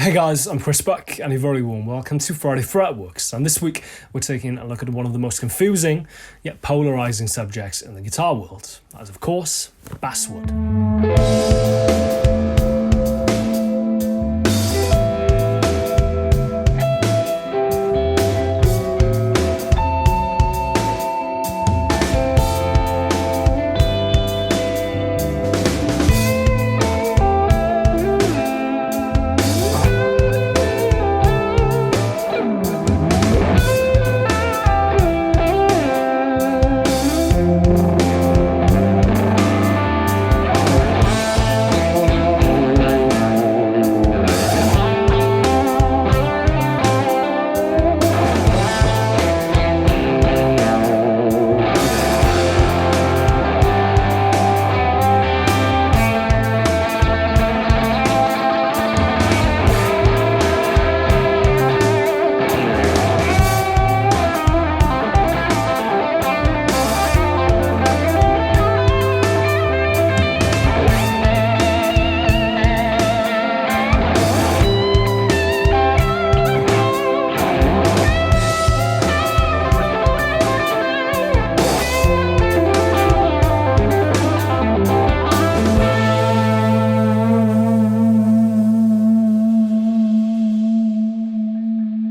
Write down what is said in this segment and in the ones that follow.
Hey guys, I'm Chris Buck and a very warm welcome to Friday Fretworks, and this week we're taking a look at one of the most confusing yet polarising subjects in the guitar world, as of course, Basswood.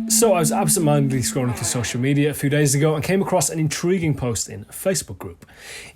So I was absentmindedly scrolling through social media a few days ago and came across an intriguing post in a Facebook group.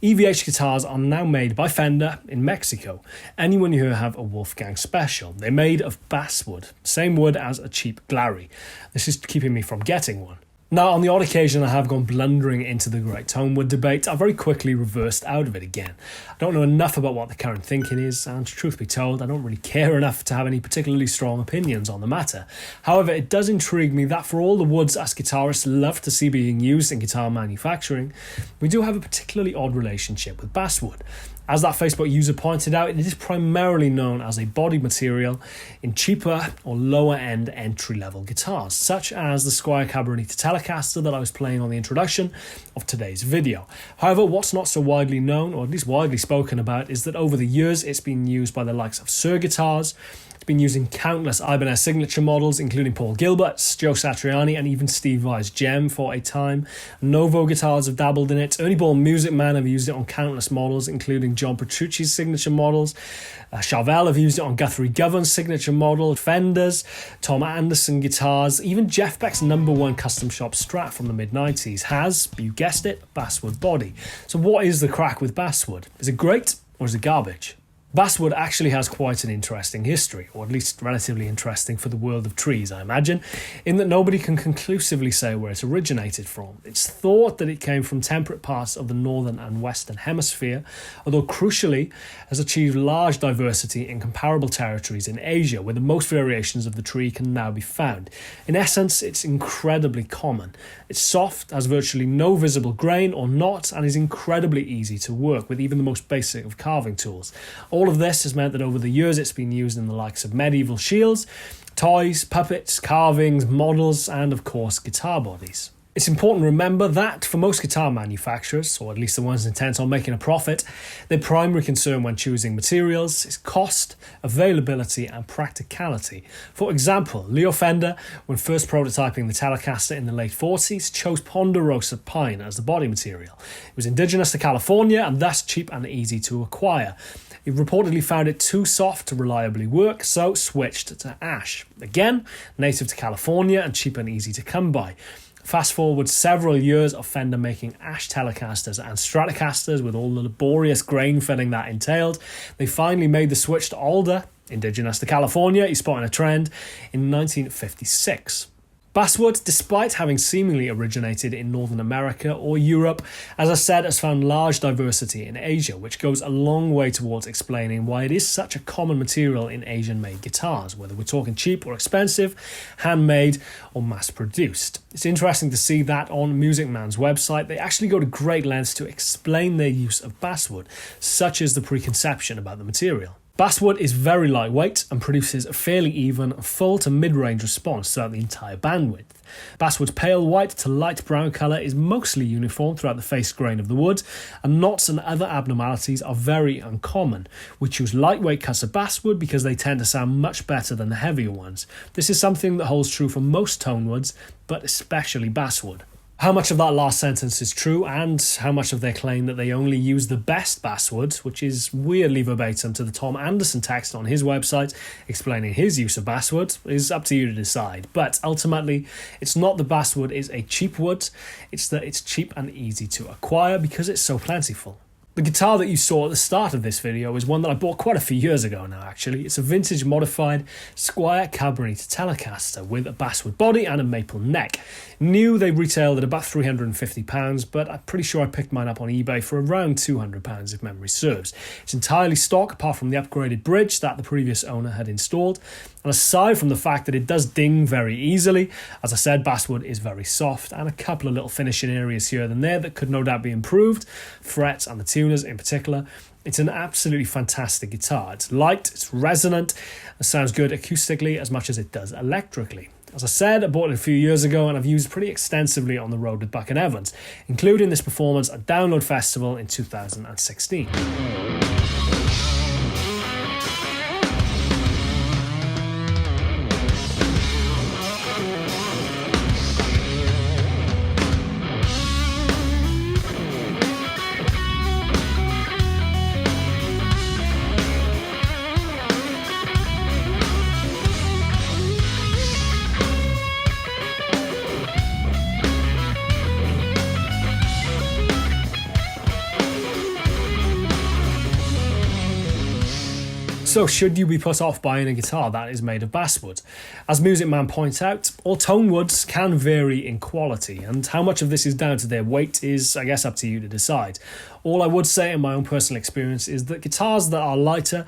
EVH guitars are now made by Fender in Mexico. Anyone here have a Wolfgang special? They're made of basswood, same wood as a cheap Glary. This is keeping me from getting one. Now, on the odd occasion I have gone blundering into the great Tonewood debate, I very quickly reversed out of it again. I don't know enough about what the current thinking is, and truth be told, I don't really care enough to have any particularly strong opinions on the matter. However, it does intrigue me that for all the woods us guitarists love to see being used in guitar manufacturing, we do have a particularly odd relationship with basswood. As that Facebook user pointed out, it is primarily known as a body material in cheaper or lower end entry level guitars, such as the Squier Cabronita Telecaster that I was playing on the introduction of today's video. However, what's not so widely known, or at least widely spoken about, is that over the years it's been used by the likes of Suhr guitars. It's been used in countless Ibanez signature models, including Paul Gilbert's, Joe Satriani, and even Steve Vai's Gem for a time. Novo guitars have dabbled in it. Ernie Ball MusicMan have used it on countless models, including John Petrucci's signature models. Chauvel have used it on Guthrie Govern's signature model. Fenders, Tom Anderson guitars, even Jeff Beck's #1 custom shop Strat from the mid-90s has, you guessed it, basswood body. So what is the crack with basswood? Is it great or is it garbage? Basswood actually has quite an interesting history, or at least relatively interesting for the world of trees, I imagine, in that nobody can conclusively say where it originated from. It's thought that it came from temperate parts of the northern and western hemisphere, although crucially has achieved large diversity in comparable territories in Asia, where the most variations of the tree can now be found. In essence, it's incredibly common. It's soft, has virtually no visible grain or knot, and is incredibly easy to work with even the most basic of carving tools. All of this has meant that over the years it's been used in the likes of medieval shields, toys, puppets, carvings, models, and of course guitar bodies. It's important to remember that for most guitar manufacturers, or at least the ones intent on making a profit, their primary concern when choosing materials is cost, availability, and practicality. For example, Leo Fender, when first prototyping the Telecaster in the late 40s, chose ponderosa pine as the body material. It was indigenous to California and thus cheap and easy to acquire. He reportedly found it too soft to reliably work, so switched to ash. Again, native to California and cheap and easy to come by. Fast forward several years of Fender making ash Telecasters and Stratocasters with all the laborious grain filling that entailed, they finally made the switch to alder, indigenous to California, he's spotting a trend, in 1956. Basswood, despite having seemingly originated in Northern America or Europe, as I said, has found large diversity in Asia, which goes a long way towards explaining why it is such a common material in Asian-made guitars, whether we're talking cheap or expensive, handmade or mass-produced. It's interesting to see that on MusicMan's website, they actually go to great lengths to explain their use of basswood, such as the preconception about the material. Basswood is very lightweight and produces a fairly even full to mid-range response throughout the entire bandwidth. Basswood's pale white to light brown colour is mostly uniform throughout the face grain of the wood, and knots and other abnormalities are very uncommon. We choose lightweight cuts of basswood because they tend to sound much better than the heavier ones. This is something that holds true for most tonewoods, but especially basswood. How much of that last sentence is true, and how much of their claim that they only use the best basswood, which is weirdly verbatim to the Tom Anderson text on his website explaining his use of basswood, is up to you to decide. But ultimately, it's not that basswood is a cheap wood, it's that it's cheap and easy to acquire because it's so plentiful. The guitar that you saw at the start of this video is one that I bought quite a few years ago now, actually. It's a vintage modified Squier Cabronita Telecaster with a basswood body and a maple neck. New, they retailed at about £350, but I'm pretty sure I picked mine up on eBay for around £200 if memory serves. It's entirely stock apart from the upgraded bridge that the previous owner had installed. And aside from the fact that it does ding very easily, as I said, basswood is very soft and a couple of little finishing areas here and there that could no doubt be improved, frets and the tuners in particular. It's an absolutely fantastic guitar. It's light, it's resonant, it sounds good acoustically as much as it does electrically. As I said, I bought it a few years ago and I've used it pretty extensively on the road with Buck and Evans, including this performance at Download Festival in 2016. So should you be put off buying a guitar that is made of basswood? As MusicMan points out, all tone woods can vary in quality, and how much of this is down to their weight is, I guess, up to you to decide. All I would say in my own personal experience is that guitars that are lighter,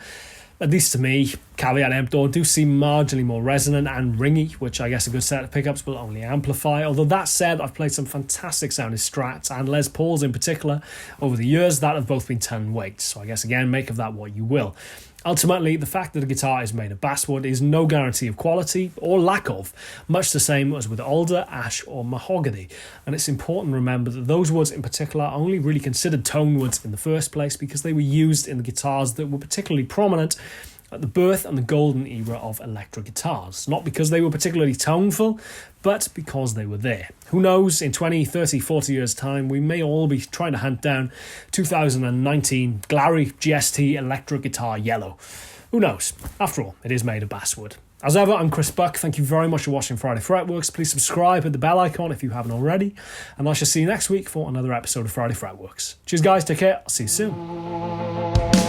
at least to me, caveat emptor, do seem marginally more resonant and ringy, which I guess a good set of pickups will only amplify. Although that said, I've played some fantastic sounding Strats and Les Pauls in particular over the years that have both been ton weight, so I guess again, make of that what you will. Ultimately, the fact that a guitar is made of basswood is no guarantee of quality or lack of, much the same as with alder, ash or mahogany. And it's important to remember that those woods in particular are only really considered tone woods in the first place because they were used in the guitars that were particularly prominent at the birth and the golden era of electric guitars. Not because they were particularly toneful, but because they were there. Who knows, in 20, 30, 40 years' time, we may all be trying to hunt down 2019 Glary GST electric guitar yellow. Who knows? After all, it is made of basswood. As ever, I'm Chris Buck. Thank you very much for watching Friday Fretworks. Please subscribe, hit the bell icon if you haven't already. And I shall see you next week for another episode of Friday Fretworks. Cheers, guys. Take care. I'll see you soon.